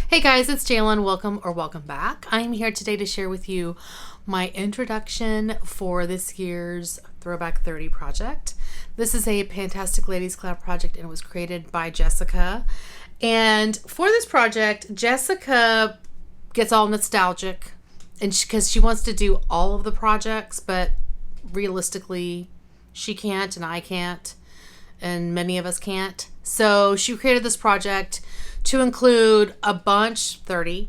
Hey guys, it's Jalen. Welcome back. I'm here today to share with you my introduction for this year's Throwback 30 project. This is a Pantastic Ladies Collab project and it was created by Jessica. And for this project, Jessica gets all nostalgic and because she wants to do all of the projects, but realistically she can't and I can't and many of us can't. So she created this project to include a bunch, 30,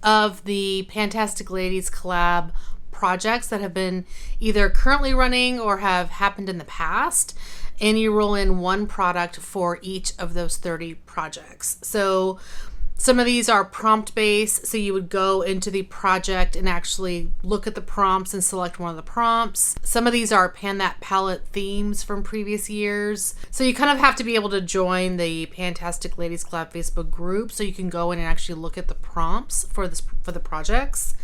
of the Pantastic Ladies collab projects that have been either currently running or have happened in the past. And you roll in one product for each of those 30 projects. So some of these are prompt based. So you would go into the project and actually look at the prompts and select one of the prompts. Some of these are Pan That Palette themes from previous years. So you kind of have to be able to join the Pantastic Ladies Collab Facebook group so you can go in and actually look at the prompts for the projects.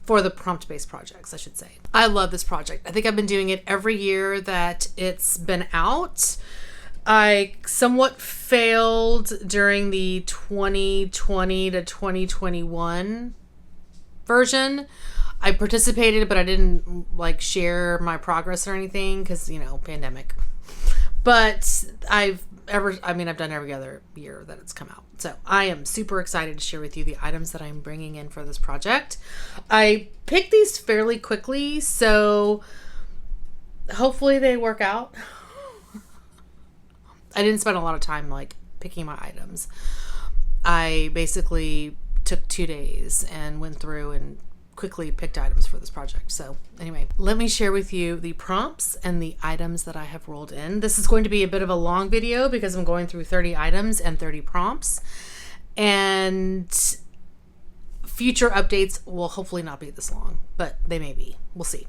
For the prompt-based projects, I should say. I love this project. I think I've been doing it every year that it's been out. I somewhat failed during the 2020 to 2021 version. I participated, but I didn't share my progress or anything because, pandemic. But I've done every other year that it's come out. So I am super excited to share with you the items that I'm bringing in for this project. I picked these fairly quickly, so hopefully they work out. I didn't spend a lot of time picking my items. I basically took 2 days and went through and quickly picked items for this project. So anyway, let me share with you the prompts and the items that I have rolled in. This is going to be a bit of a long video because I'm going through 30 items and 30 prompts, and future updates will hopefully not be this long, but they may be. We'll see.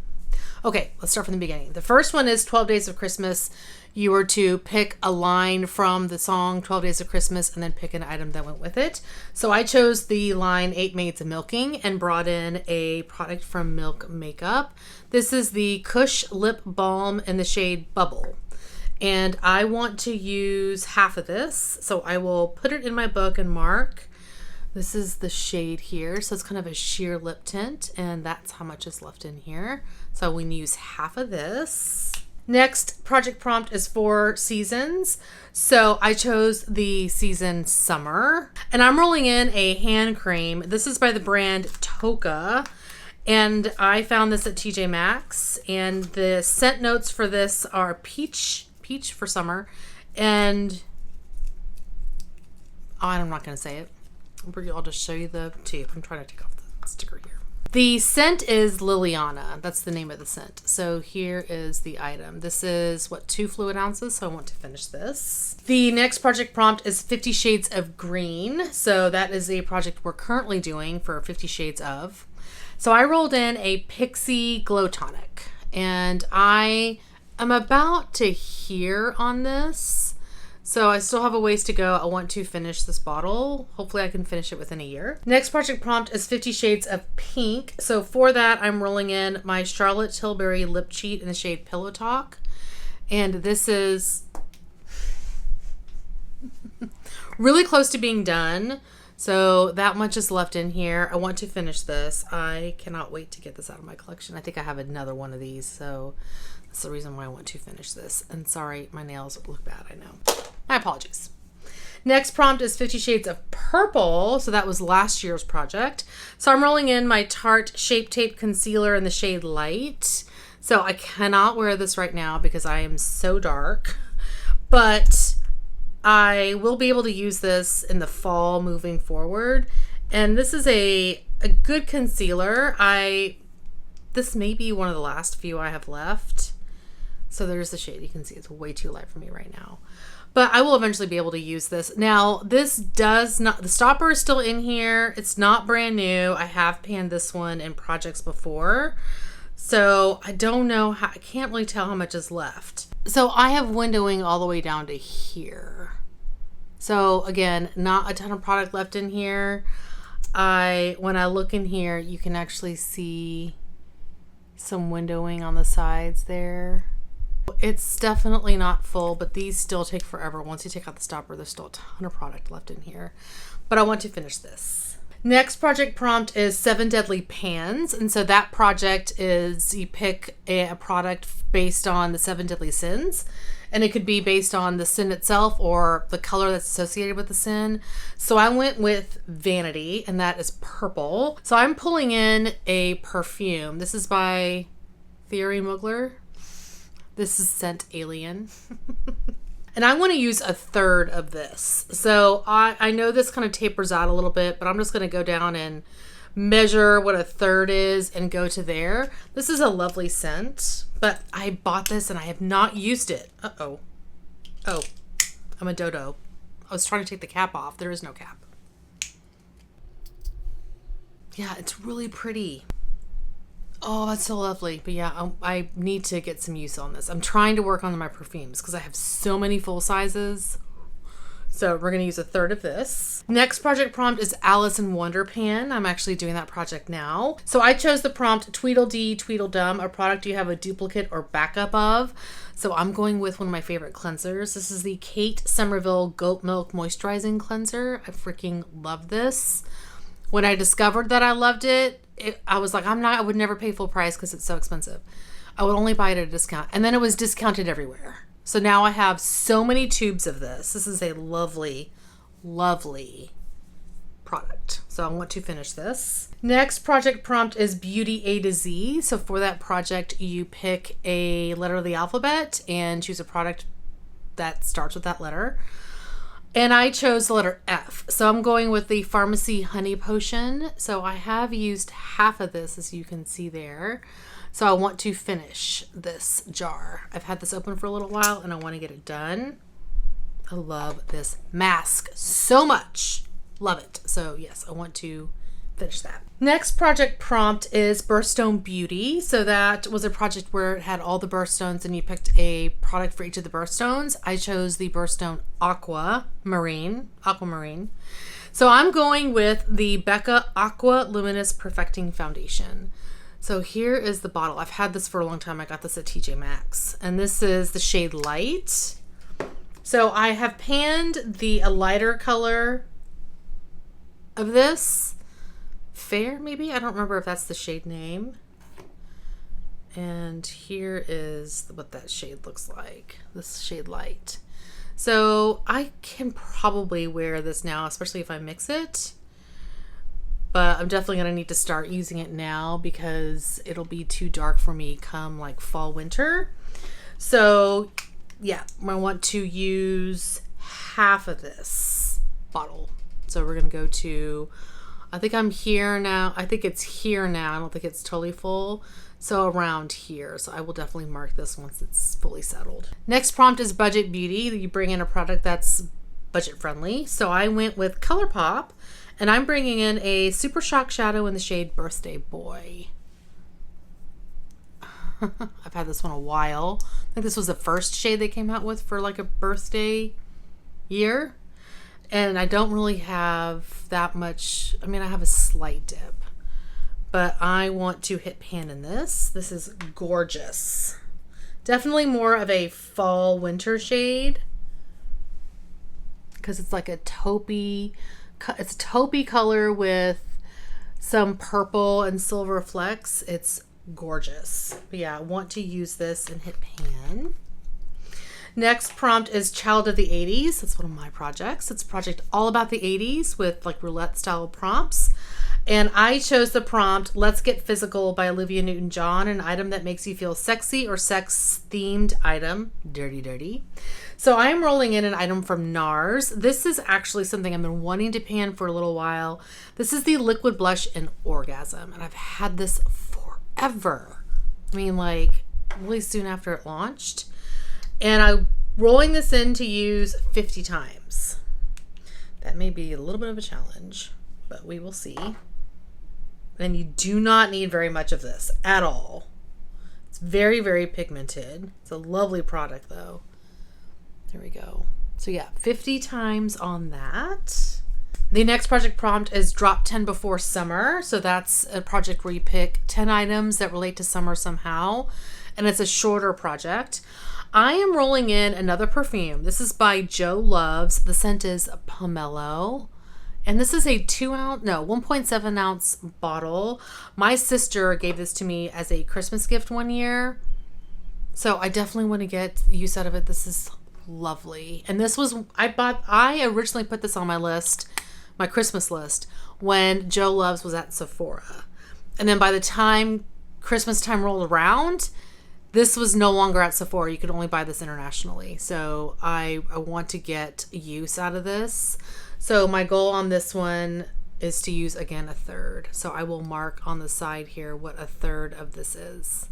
Okay, let's start from the beginning. The first one is 12 Days of Christmas. You were to pick a line from the song 12 Days of Christmas and then pick an item that went with it. So I chose the line 8 Maids of Milking and brought in a product from Milk Makeup. This is the Kush Lip Balm in the shade Bubble. And I want to use half of this. So I will put it in my book and mark. This is the shade here. So it's kind of a sheer lip tint, and that's how much is left in here. So we use half of this. Next project prompt is for seasons. So I chose the season Summer, and I'm rolling in a hand cream. This is by the brand Toka, and I found this at TJ Maxx, and the scent notes for this are peach for summer, and I'm not going to say it. I'll just show you the tube. I'm trying to take off the sticker here. The scent is Liliana. That's the name of the scent. So here is the item. This is 2 fluid ounces. So I want to finish this. The next project prompt is 50 Shades of Green. So that is a project we're currently doing for 50 Shades of. So I rolled in a Pixie Glow Tonic, and I am about to here on this. So I still have a ways to go. I want to finish this bottle. Hopefully I can finish it within a year. Next project prompt is 50 Shades of Pink. So for that, I'm rolling in my Charlotte Tilbury Lip Cheat in the shade Pillow Talk. And this is really close to being done. So that much is left in here. I want to finish this. I cannot wait to get this out of my collection. I think I have another one of these. So that's the reason why I want to finish this. And sorry, my nails look bad, I know. My apologies. Next prompt is 50 Shades of Purple. So that was last year's project. So I'm rolling in my Tarte Shape Tape Concealer in the shade Light. So I cannot wear this right now because I am so dark. But I will be able to use this in the fall moving forward. And this is a good concealer. This may be one of the last few I have left. So there's the shade. You can see it's way too light for me right now. But I will eventually be able to use this. Now, this does not, the stopper is still in here. It's not brand new. I have panned this one in projects before. So I don't know how, I can't really tell how much is left. So I have windowing all the way down to here. So again, not a ton of product left in here. When I look in here, you can actually see some windowing on the sides there. It's definitely not full, but these still take forever. Once you take out the stopper, there's still a ton of product left in here. But I want to finish this. Next project prompt is 7 Deadly Pans. And so that project is you pick a product based on the 7 deadly sins. And it could be based on the sin itself or the color that's associated with the sin. So I went with Vanity, and that is purple. So I'm pulling in a perfume. This is by Thierry Mugler. This is Scent Alien. And I want to use a third of this. So I know this kind of tapers out a little bit, but I'm just going to go down and measure what a third is and go to there. This is a lovely scent, but I bought this and I have not used it. Uh-oh. Oh, I'm a dodo. I was trying to take the cap off. There is no cap. Yeah, it's really pretty. Oh, that's so lovely. But yeah, I need to get some use on this. I'm trying to work on my perfumes because I have so many full sizes. So we're going to use a third of this. Next project prompt is Alice in Wonderpan. I'm actually doing that project now. So I chose the prompt Tweedledee Tweedledum, a product you have a duplicate or backup of. So I'm going with one of my favorite cleansers. This is the Kate Somerville Goat Milk Moisturizing Cleanser. I freaking love this. When I discovered that I loved it, I was like, I would never pay full price because it's so expensive. I would only buy it at a discount. And then it was discounted everywhere. So now I have so many tubes of this. This is a lovely, lovely product. So I want to finish this. Next project prompt is Beauty A to Z. So for that project, you pick a letter of the alphabet and choose a product that starts with that letter. And I chose the letter F. So I'm going with the Pharmacy Honey Potion. So I have used half of this, as you can see there. So I want to finish this jar. I've had this open for a little while and I want to get it done. I love this mask so much. Love it. So yes, I want to finish that. Next project prompt is Birthstone Beauty. So that was a project where it had all the birthstones and you picked a product for each of the birthstones. I chose the Birthstone Aquamarine. So I'm going with the Becca Aqua Luminous Perfecting Foundation. So here is the bottle. I've had this for a long time. I got this at TJ Maxx. And this is the shade Light. So I have panned the lighter color of this. Fair, maybe? I don't remember if that's the shade name. And here is what that shade looks like. This shade Light. So I can probably wear this now, especially if I mix it. But I'm definitely going to need to start using it now because it'll be too dark for me come like fall, winter. So yeah, I want to use half of this bottle. So we're going to go to, I think I'm here now. I think it's here now. I don't think it's totally full. So around here. So I will definitely mark this once it's fully settled. Next prompt is Budget Beauty. You bring in a product that's budget friendly. So I went with ColourPop. And I'm bringing in a Super Shock Shadow in the shade Birthday Boy. I've had this one a while. I think this was the first shade they came out with for like a birthday year. And I don't really have that much. I mean, I have a slight dip. But I want to hit pan in this. This is gorgeous. Definitely more of a fall winter shade. Because it's like a taupey... It's a taupey color with some purple and silver flecks. It's gorgeous. But yeah, I want to use this and hit pan. Next prompt is Child of the 80s. That's one of my projects. It's a project all about the 80s with like roulette style prompts. And I chose the prompt, Let's Get Physical by Olivia Newton-John, an item that makes you feel sexy or sex-themed item. Dirty, dirty. So I am rolling in an item from NARS. This is actually something I've been wanting to pan for a little while. This is the Liquid Blush in Orgasm. And I've had this forever. I mean, like, really soon after it launched. And I'm rolling this in to use 50 times. That may be a little bit of a challenge, but we will see. And you do not need very much of this at all. It's very, very pigmented. It's a lovely product though. There we go. So yeah, 50 times on that. The next project prompt is Drop 10 Before Summer. So that's a project where you pick 10 items that relate to summer somehow. And it's a shorter project. I am rolling in another perfume. This is by Joe Loves. The scent is Pomelo. And this is a 1.7 ounce bottle. My sister gave this to me as a Christmas gift one year. So I definitely want to get use out of it. This is lovely. And this was, I originally put this on my list, my Christmas list, when Joe Loves was at Sephora. And then by the time Christmas time rolled around, this was no longer at Sephora. You could only buy this internationally. So I want to get use out of this. So my goal on this one is to use, again, a third. So I will mark on the side here what a third of this is.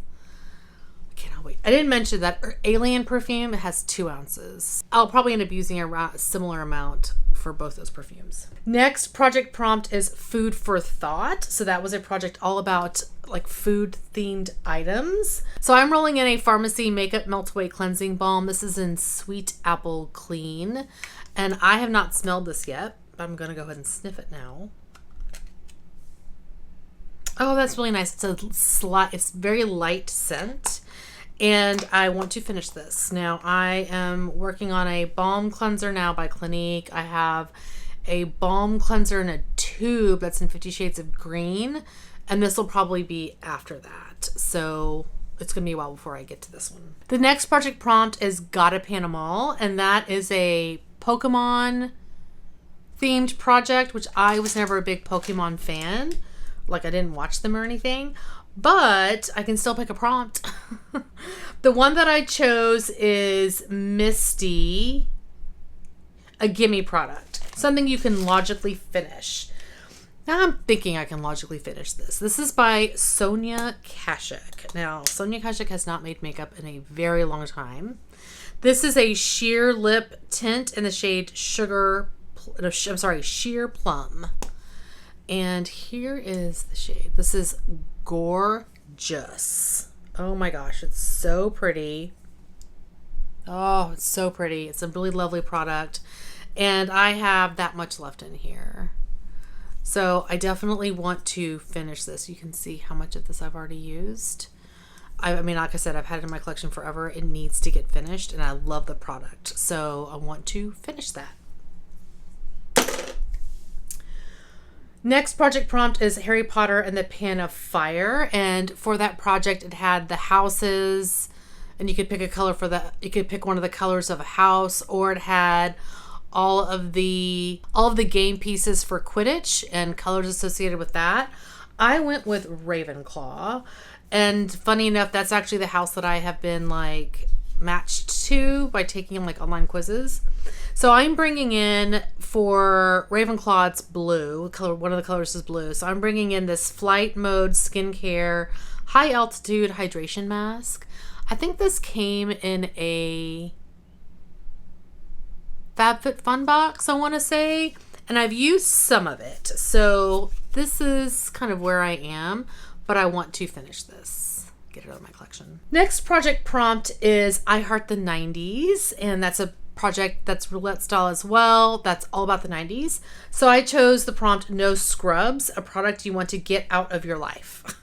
I cannot wait. I didn't mention that Alien perfume has 2 ounces. I'll probably end up using a similar amount for both those perfumes. Next project prompt is food for thought. So that was a project all about like food themed items. So I'm rolling in a Pharmacy Makeup Melt Away Cleansing Balm. This is in Sweet Apple Clean. And I have not smelled this yet, but I'm going to go ahead and sniff it now. Oh, that's really nice. It's very light scent. And I want to finish this. Now, I am working on a balm cleanser now by Clinique. I have a balm cleanser in a tube that's in 50 Shades of Green. And this will probably be after that. So it's going to be a while before I get to this one. The next project prompt is Gotta Pan 'Em All. And that is a Pokemon themed project, which I was never a big Pokemon fan. Like, I didn't watch them or anything. But I can still pick a prompt. The one that I chose is Misty, a gimme product. Something you can logically finish. Now I'm thinking I can logically finish this. This is by Sonia Kashuk. Now, Sonia Kashuk has not made makeup in a very long time. This is a sheer lip tint in the shade Sheer Plum. And here is the shade. This is gorgeous. Oh my gosh, it's so pretty. Oh, it's so pretty. It's a really lovely product. And I have that much left in here. So I definitely want to finish this. You can see how much of this I've already used. I mean, like I said, I've had it in my collection forever. It needs to get finished, and I love the product. So I want to finish that. Next project prompt is Harry Potter and the Pan of Fire. And for that project, it had the houses, and you could pick a color for the, you could pick one of the colors of a house, or it had all of the game pieces for Quidditch and colors associated with that. I went with Ravenclaw. And funny enough, that's actually the house that I have been like matched to by taking like online quizzes. So I'm bringing in for Ravenclaw, it's blue. One of the colors is blue. So I'm bringing in this Flight Mode Skincare High Altitude Hydration Mask. I think this came in a FabFitFun box, I want to say. And I've used some of it. So this is kind of where I am. But I want to finish this. Get it out of my collection. Next project prompt is I Heart the 90s. And that's a project that's roulette style as well. That's all about the 90s. So I chose the prompt No Scrubs, a product you want to get out of your life.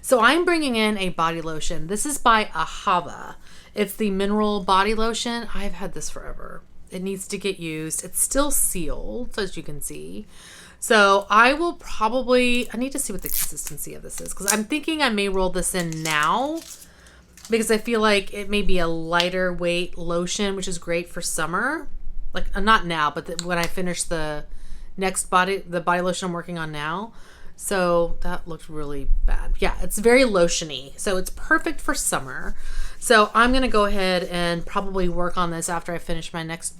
So I'm bringing in a body lotion. This is by Ahava. It's the mineral body lotion. I've had this forever. It needs to get used. It's still sealed, as you can see. So I will probably, I need to see what the consistency of this is, because I'm thinking I may roll this in now, because I feel like it may be a lighter weight lotion, which is great for summer. Like, not now, but when I finish the next body lotion I'm working on now. So that looked really bad. Yeah, it's very lotiony. So it's perfect for summer. So I'm going to go ahead and probably work on this after I finish my next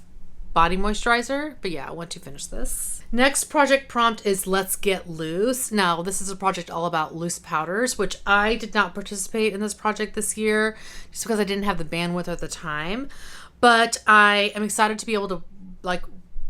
body moisturizer. But yeah, I want to finish this. Next project prompt is Let's Get Loose. Now, this is a project all about loose powders, which I did not participate in this project this year just because I didn't have the bandwidth at the time. But I am excited to be able to like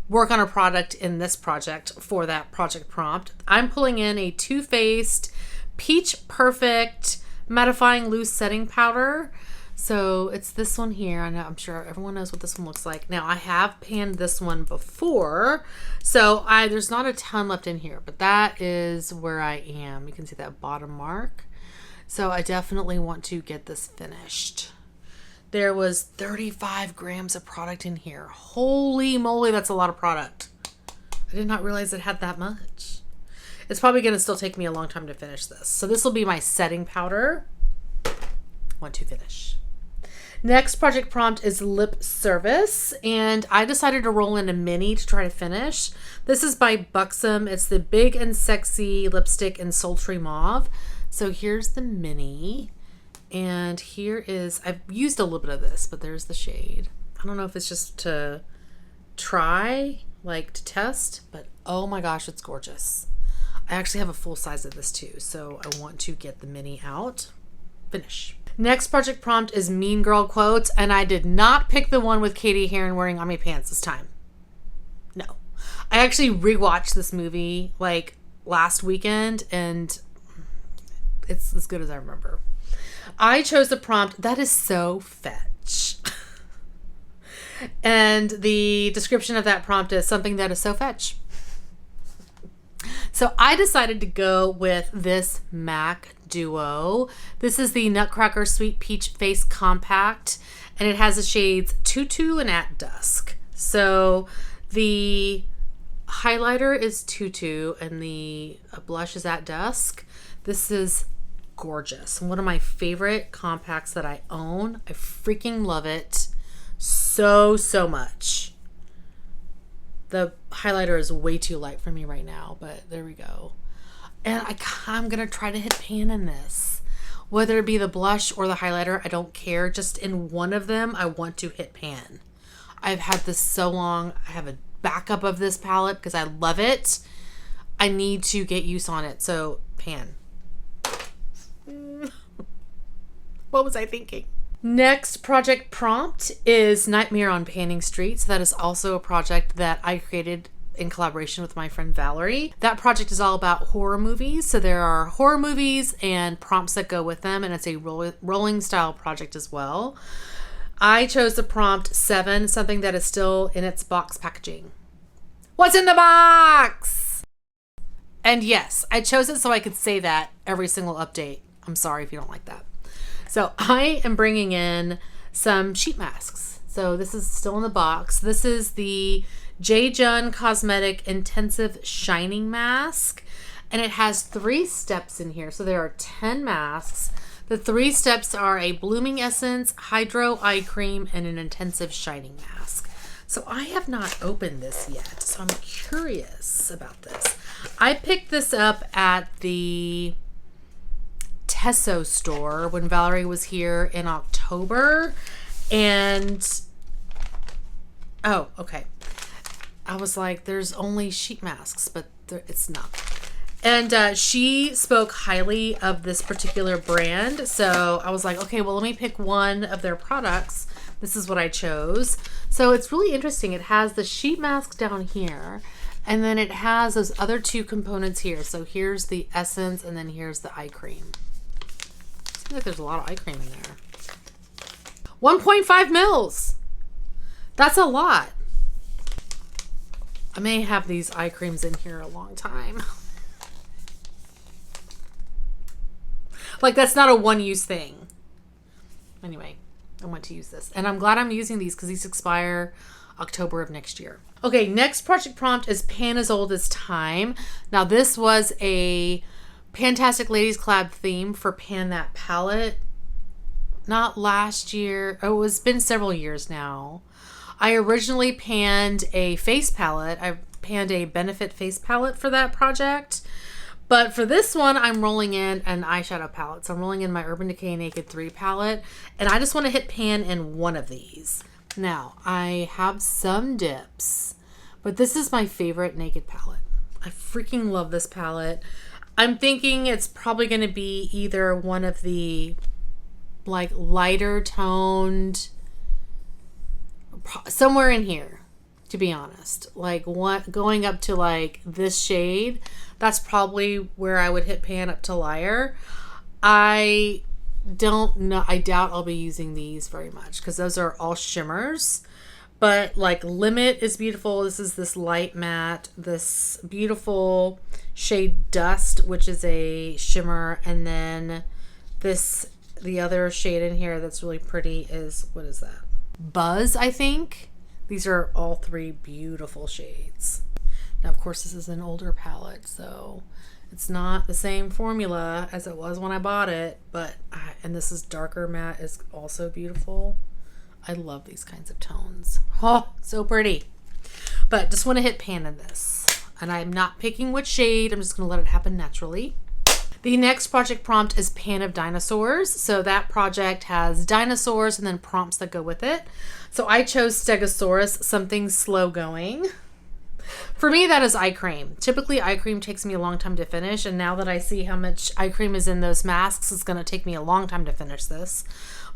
work on a product in this project for that project prompt. I'm pulling in a Too Faced Peach Perfect Mattifying Loose Setting Powder. So it's this one here. I know, I'm sure everyone knows what this one looks like. Now, I have panned this one before, so there's not a ton left in here, but that is where I am. You can see that bottom mark. So I definitely want to get this finished. There was 35 grams of product in here. Holy moly, that's a lot of product. I did not realize it had that much. It's probably going to still take me a long time to finish this. So this will be my setting powder. Want to finish. Next project prompt is lip service, and I decided to roll in a mini to try to finish. This is by Buxom. It's the Big and Sexy Lipstick in Sultry Mauve. So here's the mini, and here is, I've used a little bit of this, but there's the shade. I don't know if it's just to try, like to test, but oh my gosh, it's gorgeous. I actually have a full size of this too, so I want to get the mini out. Finish. Next project prompt is Mean Girl quotes, and I did not pick the one with Katie Heron wearing army pants this time. No. I actually rewatched this movie like last weekend, and it's as good as I remember. I chose the prompt, that is so fetch. And the description of that prompt is something that is so fetch. So I decided to go with this MAC Duo. This is the Nutcracker Sweet Peach Face Compact, and it has the shades Tutu and At Dusk. So the highlighter is Tutu and the blush is At Dusk. This is gorgeous. One of my favorite compacts that I own. I freaking love it so much. The highlighter is way too light for me right now, but there we go. And I'm going to try to hit pan in this. Whether it be the blush or the highlighter, I don't care. Just in one of them, I want to hit pan. I've had this so long. I have a backup of this palette because I love it. I need to get use on it. So, pan. What was I thinking? Next project prompt is Nightmare on Panning Street. So that is also a project that I created in collaboration with my friend Valerie. That project is all about horror movies. So there are horror movies and prompts that go with them, and it's a rolling style project as well. I chose the prompt 7, something that is still in its box packaging. What's in the box? And yes, I chose it so I could say that every single update. I'm sorry if you don't like that. So I am bringing in some sheet masks. So this is still in the box. This is the J. Jun Cosmetic Intensive Shining Mask. And it has 3 steps in here. So there are 10 masks. The 3 steps are a blooming essence, hydro eye cream, and an intensive shining mask. So I have not opened this yet. So I'm curious about this. I picked this up at the Tesso store when Valerie was here in October, and oh, okay. I was like, there's only sheet masks, but it's not. And she spoke highly of this particular brand, so I was like, okay, well, let me pick one of their products. This is what I chose. So it's really interesting. It has the sheet mask down here, and then it has those other 2 components here. So here's the essence, and then here's the eye cream. Seems like there's a lot of eye cream in there. 1.5 mils. That's a lot. I may have these eye creams in here a long time. Like, that's not a one-use thing. Anyway, I want to use this. And I'm glad I'm using these because these expire October of next year. Okay, next project prompt is Pan as Old as Time. Now, this was a Pantastic Ladies Collab theme for Pan That palette. Not last year. Oh, it's been several years now. I originally panned a face palette. I panned a Benefit face palette for that project. But for this one, I'm rolling in an eyeshadow palette. So I'm rolling in my Urban Decay Naked 3 palette. And I just want to hit pan in one of these. Now, I have some dips. But this is my favorite Naked palette. I freaking love this palette. I'm thinking it's probably going to be either one of the like lighter toned, somewhere in here, to be honest. Like what, going up to like this shade, that's probably where I would hit pan up to Liar. I don't know. I doubt I'll be using these very much because those are all shimmers. But like Limit is beautiful. This is this light matte, this beautiful shade Dust, which is a shimmer. And then this, the other shade in here that's really pretty is, what is that? Buzz, I think. These are all 3 beautiful shades. Now, of course, this is an older palette, so it's not the same formula as it was when I bought it, but, and this is darker matte is also beautiful. I love these kinds of tones. Oh, so pretty. But just want to hit pan in this. And I'm not picking which shade. I'm just going to let it happen naturally. The next project prompt is Pan of Dinosaurs. So that project has dinosaurs and then prompts that go with it. So I chose Stegosaurus, something slow going. For me, that is eye cream. Typically, eye cream takes me a long time to finish. And now that I see how much eye cream is in those masks, it's going to take me a long time to finish this.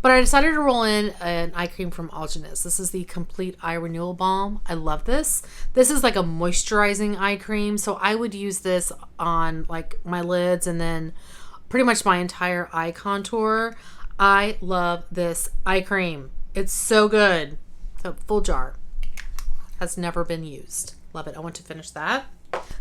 But I decided to roll in an eye cream from Algenist. This is the Complete Eye Renewal Balm. I love this. This is like a moisturizing eye cream. So I would use this on like my lids and then pretty much my entire eye contour. I love this eye cream. It's so good. So full jar. Has never been used. Love it. I want to finish that.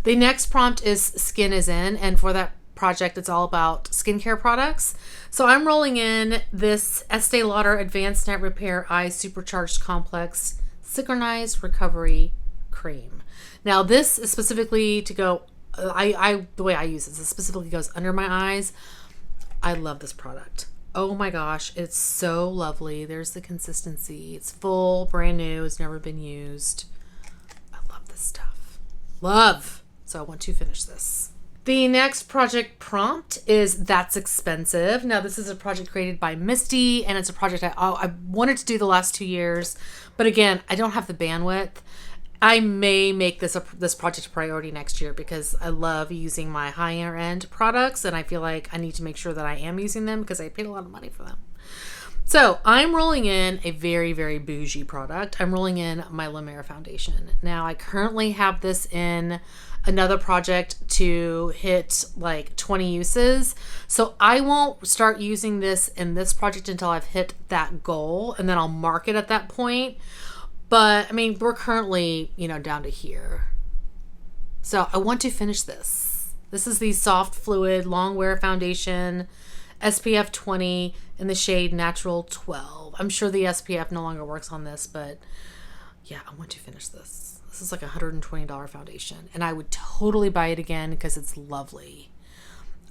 The next prompt is Skin is In. And for that project, it's all about skincare products. So I'm rolling in this Estee Lauder Advanced Night Repair Eye Supercharged Complex Synchronized Recovery Cream. Now this is specifically to go, the way I use this, it specifically goes under my eyes. I love this product. Oh my gosh, it's so lovely. There's the consistency. It's full, brand new, it's never been used. I love this stuff. Love. So I want to finish this. The next project prompt is That's Expensive. Now this is a project created by Misty, and it's a project I wanted to do the last 2 years, but again, I don't have the bandwidth. I may make this project a priority next year because I love using my higher end products, and I feel like I need to make sure that I am using them because I paid a lot of money for them. So I'm rolling in a very, very bougie product. I'm rolling in my Lumira Foundation. Now I currently have this in another project to hit like 20 uses. So I won't start using this in this project until I've hit that goal, and then I'll mark it at that point. But I mean, we're currently, down to here. So I want to finish this. This is the Soft Fluid Long Wear Foundation, SPF 20 in the shade Natural 12. I'm sure the SPF no longer works on this, but yeah, I want to finish this. This is like a $120 foundation, and I would totally buy it again because it's lovely.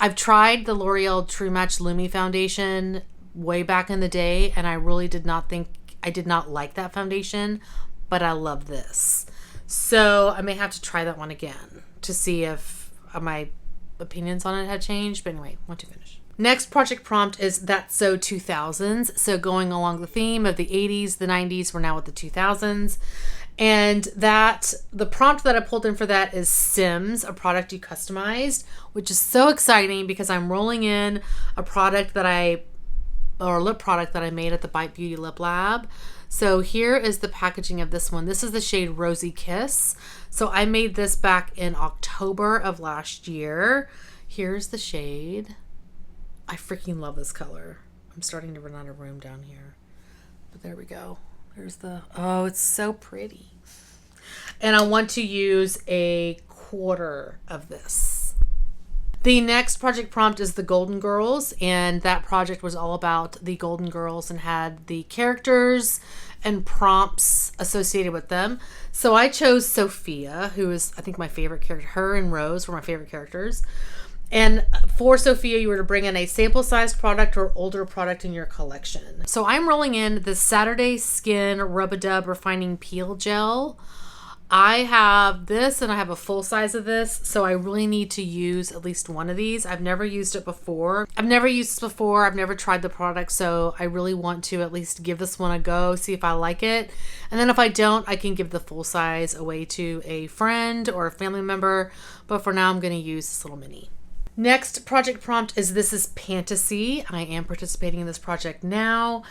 I've tried the L'Oreal True Match Lumi foundation way back in the day, and I really did not like that foundation, but I love this. So I may have to try that one again to see if my opinions on it had changed. But anyway, want to finish. Next project prompt is That's So 2000s. So going along the theme of the 80s, the 90s, we're now with the 2000s. And the prompt that I pulled in for that is Sims, a product you customized, which is so exciting because I'm rolling in a product lip product that I made at the Bite Beauty Lip Lab. So here is the packaging of this one. This is the shade Rosy Kiss. So I made this back in October of last year. Here's the shade. I freaking love this color. I'm starting to run out of room down here. But there we go. There's oh, it's so pretty. And I want to use a quarter of this. The next project prompt is the Golden Girls, and that project was all about the Golden Girls and had the characters and prompts associated with them. So I chose Sophia, who is, I think, my favorite character. Her and Rose were my favorite characters. And for Sophia, you were to bring in a sample-sized product or older product in your collection. So I'm rolling in the Saturday Skin Rub-A-Dub Refining Peel Gel. I have this, and I have a full size of this, so I really need to use at least one of these. I've never used it before. I've never tried the product, so I really want to at least give this one a go, see if I like it. And then if I don't, I can give the full size away to a friend or a family member. But for now, I'm going to use this little mini. Next project prompt is This Is Fantasy. I am participating in this project now,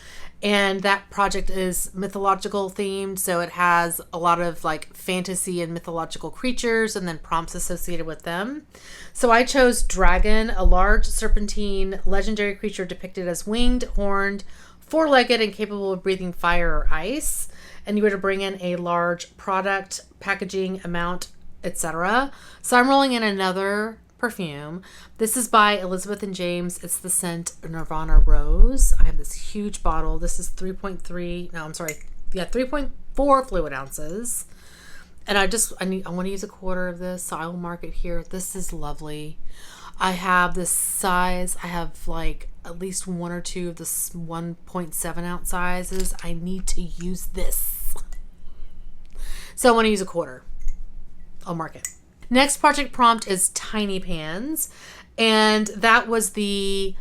and that project is mythological themed, so it has a lot of like fantasy and mythological creatures and then prompts associated with them. So I chose Dragon, a large serpentine legendary creature depicted as winged, horned, four-legged, and capable of breathing fire or ice. And you were to bring in a large product, packaging, amount, etc. So I'm rolling in another perfume. This is by Elizabeth and James. It's the scent Nirvana Rose. I have this huge bottle. This is 3.4 fluid ounces. And I want to use a quarter of this, so I will mark it here. This is lovely. I have this size. I have like at least one or two of the 1.7 ounce sizes. I need to use this. So I want to use a quarter. I'll mark it. Next project prompt is tiny pans. And that was the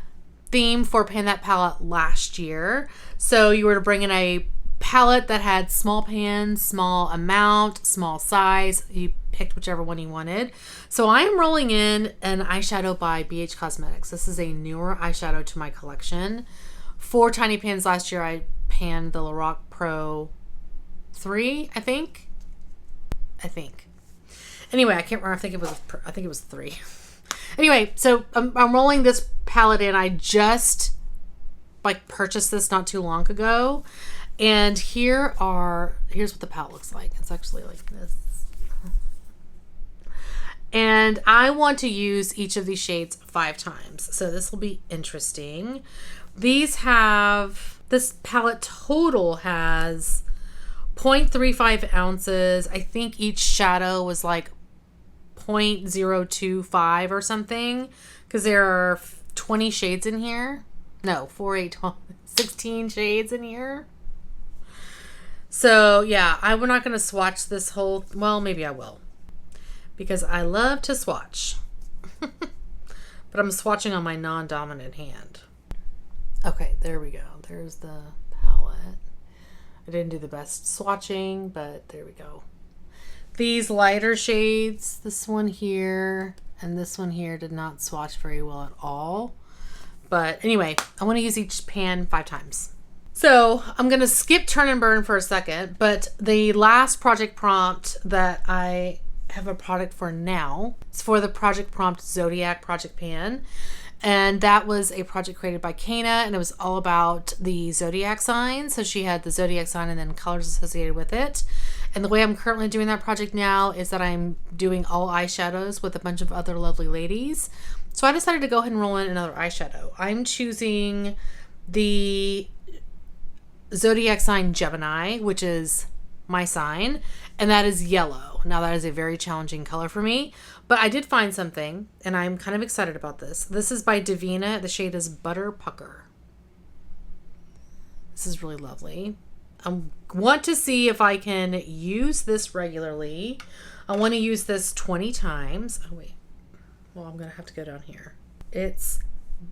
theme for Pan That Palette last year. So you were to bring in a palette that had small pans, small amount, small size. You picked whichever one you wanted. So I am rolling in an eyeshadow by BH Cosmetics. This is a newer eyeshadow to my collection. 4 tiny pans last year. I panned the Lorac Pro 3, I think. Anyway, I can't remember. I think it was 3. Anyway, so I'm rolling this palette in. I just like purchased this not too long ago. And here's what the palette looks like. It's actually like this. And I want to use each of these shades 5 times. So this will be interesting. This palette total has 0.35 ounces. I think each shadow was like 0.025 or something. Because there are 20 shades in here. No, 4, 8, 12, 16 shades in here. So yeah, I'm not going to swatch this whole, well, maybe I will. Because I love to swatch. But I'm swatching on my non-dominant hand. Okay, there we go. There's the palette. I didn't do the best swatching, but there we go. These lighter shades, this one here and this one here, did not swatch very well at all. But anyway, I want to use each pan 5 times. So I'm going to skip turn and burn for a second, but the last project prompt that I have a product for now is for the project prompt Zodiac project pan. And that was a project created by Kana, and it was all about the zodiac sign. So she had the zodiac sign and then colors associated with it. And the way I'm currently doing that project now is that I'm doing all eyeshadows with a bunch of other lovely ladies. So I decided to go ahead and roll in another eyeshadow. I'm choosing the zodiac sign Gemini, which is my sign, and that is yellow. Now that is a very challenging color for me, but I did find something and I'm kind of excited about this. This is by Divina. The shade is Butter Pucker. This is really lovely. I want to see if I can use this regularly. I want to use this 20 times. Oh wait, well, I'm gonna have to go down here. It's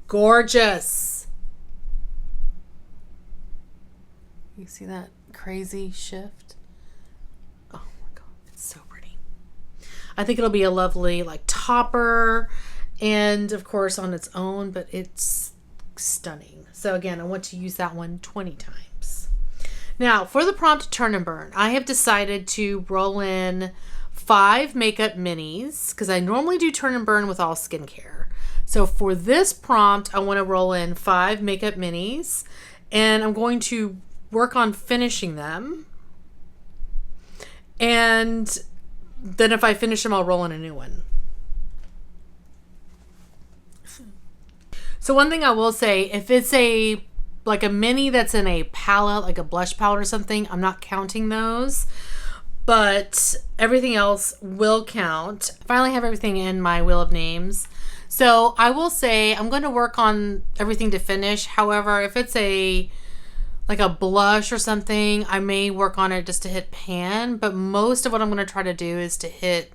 gorgeous. You see that crazy shift? Oh my god, it's so pretty. I think it'll be a lovely like topper and of course on its own, but it's stunning. So again, I want to use that one 20 times. Now for the prompt turn and burn, I have decided to roll in 5 makeup minis because I normally do turn and burn with all skincare. So for this prompt, I want to roll in 5 makeup minis and I'm going to work on finishing them, and then if I finish them, I'll roll in a new one. So one thing I will say, if it's like a mini that's in a palette, like a blush palette or something, I'm not counting those, but everything else will count. I finally have everything in my wheel of names. So I will say I'm going to work on everything to finish. However, if it's like a blush or something, I may work on it just to hit pan, but most of what I'm going to try to do is to hit,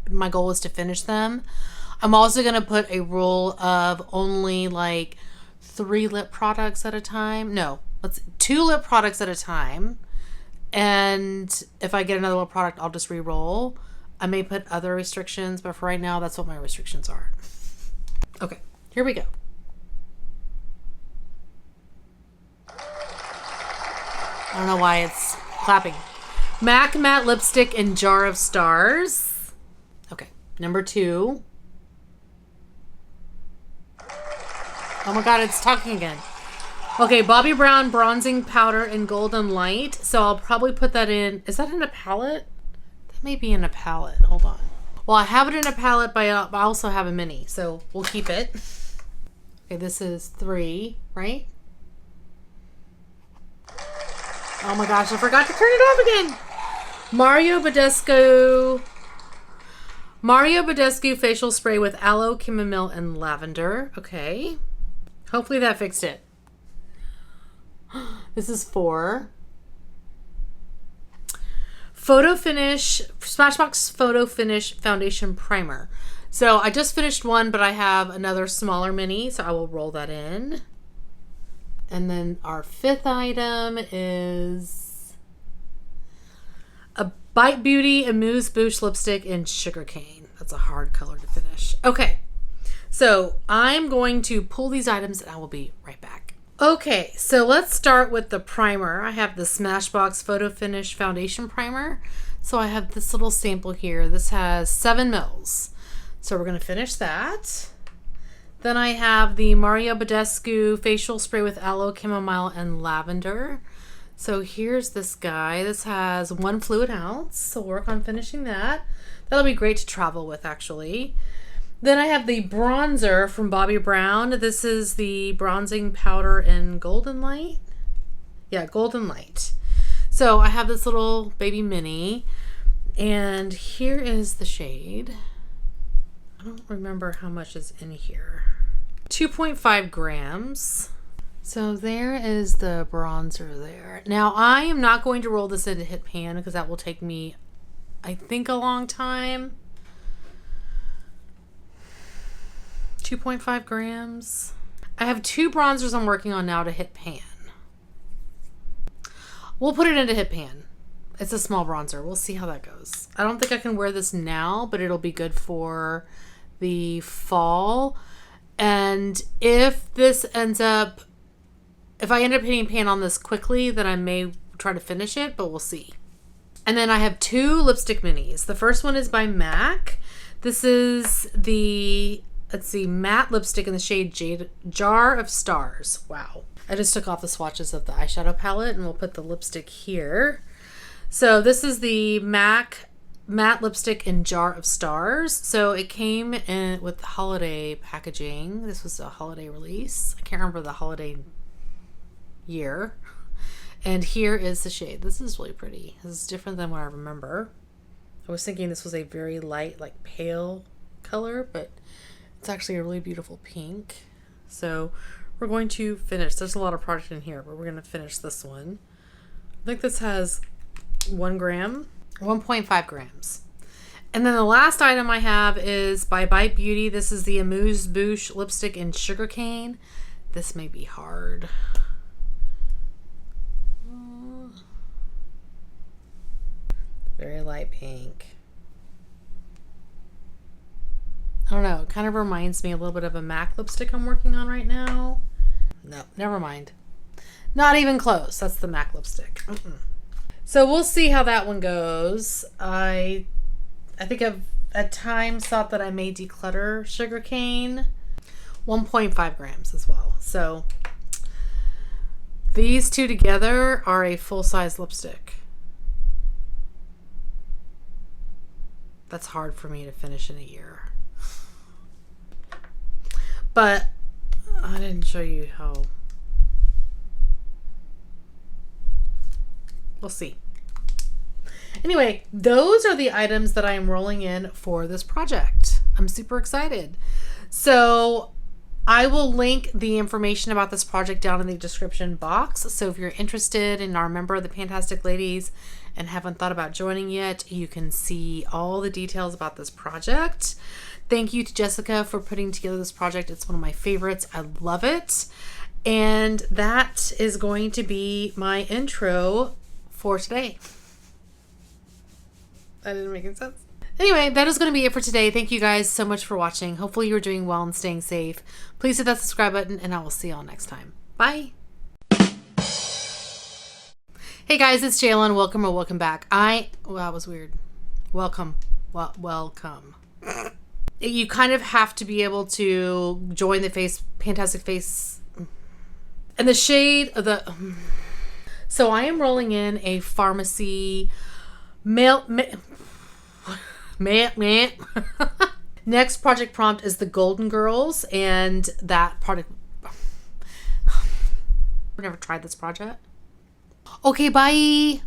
my goal is to finish them. I'm also going to put a rule of only like 3 lip products at a time. No, 2 lip products at a time. And if I get another lip product, I'll just re-roll. I may put other restrictions, but for right now, that's what my restrictions are. Okay, here we go. I don't know why it's clapping. MAC Matte Lipstick in Jar of Stars. Okay, number 2. Oh my god, it's talking again. Okay, Bobbi Brown Bronzing Powder in Golden Light. So I'll probably put that in. Is that in a palette? That may be in a palette. Hold on. Well, I have it in a palette, but I also have a mini. So we'll keep it. Okay, this is 3, right? Oh my gosh, I forgot to turn it off again. Mario Badescu facial spray with aloe, chamomile, and lavender. Okay. Hopefully that fixed it. This is for Photo Finish, Smashbox Photo Finish Foundation Primer. So I just finished one, but I have another smaller mini, so I will roll that in. And then our fifth item is a Bite Beauty Amuse Bouche lipstick in Sugarcane. That's a hard color to finish. Okay, so I'm going to pull these items and I will be right back. Okay, so let's start with the primer. I have the Smashbox Photo Finish Foundation Primer. So I have this little sample here. This has 7 mils. So we're going to finish that. Then I have the Mario Badescu Facial Spray with Aloe, Chamomile, and Lavender. So here's this guy. This has 1 fluid ounce. So work on finishing that. That'll be great to travel with, actually. Then I have the bronzer from Bobbi Brown. This is the bronzing powder in Golden Light. Yeah, Golden Light. So I have this little baby mini. And here is the shade. I don't remember how much is in here. 2.5 grams. So there is the bronzer there. Now I am not going to roll this into Hit Pan because that will take me, I think, a long time. 2.5 grams. I have 2 bronzers I'm working on now to Hit Pan. We'll put it into Hit Pan. It's a small bronzer. We'll see how that goes. I don't think I can wear this now, but it'll be good for the fall. And if this ends up, if I end up hitting pan on this quickly, then I may try to finish it, but we'll see. And then I have 2 lipstick minis. The first one is by MAC. This is the, let's see, matte lipstick in the shade Jar of Stars. Wow. I just took off the swatches of the eyeshadow palette and we'll put the lipstick here. So this is the MAC matte lipstick in Jar of Stars. So it came in with the holiday packaging. This was a holiday release. I can't remember the holiday year. And here is the shade. This is really pretty. This is different than what I remember. I was thinking this was a very light, like pale color, but it's actually a really beautiful pink. So we're going to finish. There's a lot of product in here, but we're going to finish this one. I think this has 1 gram, 1.5 grams. And then the last item I have is by Bite Beauty. This is the Amuse Bouche lipstick in Sugarcane. This may be hard. Very light pink. I don't know. It kind of reminds me a little bit of a MAC lipstick I'm working on right now. No, never mind. Not even close. That's the MAC lipstick. So we'll see how that one goes. I think I've at times thought that I may declutter Sugarcane. 1.5 grams as well. So these 2 together are a full-size lipstick. That's hard for me to finish in a year. But I didn't show you how. We'll see. Anyway, those are the items that I am rolling in for this project. I'm super excited. So I will link the information about this project down in the description box. So if you're interested and are a member of the Pantastic Ladies and haven't thought about joining yet, you can see all the details about this project. Thank you to Jessica for putting together this project. It's one of my favorites. I love it. And that is going to be my intro for today. That didn't make any sense. Anyway, that is going to be it for today. Thank you guys so much for watching. Hopefully you're doing well and staying safe. Please hit that subscribe button and I will see y'all next time. Bye. Hey guys, it's Jalen. Welcome or welcome back. Well, that was weird. Welcome. Welcome. You kind of have to be able to join the Pantastic Face and the shade of the. So I am rolling in a pharmacy Next project prompt is the Golden Girls, and that product. I've never tried this project. Okay, bye.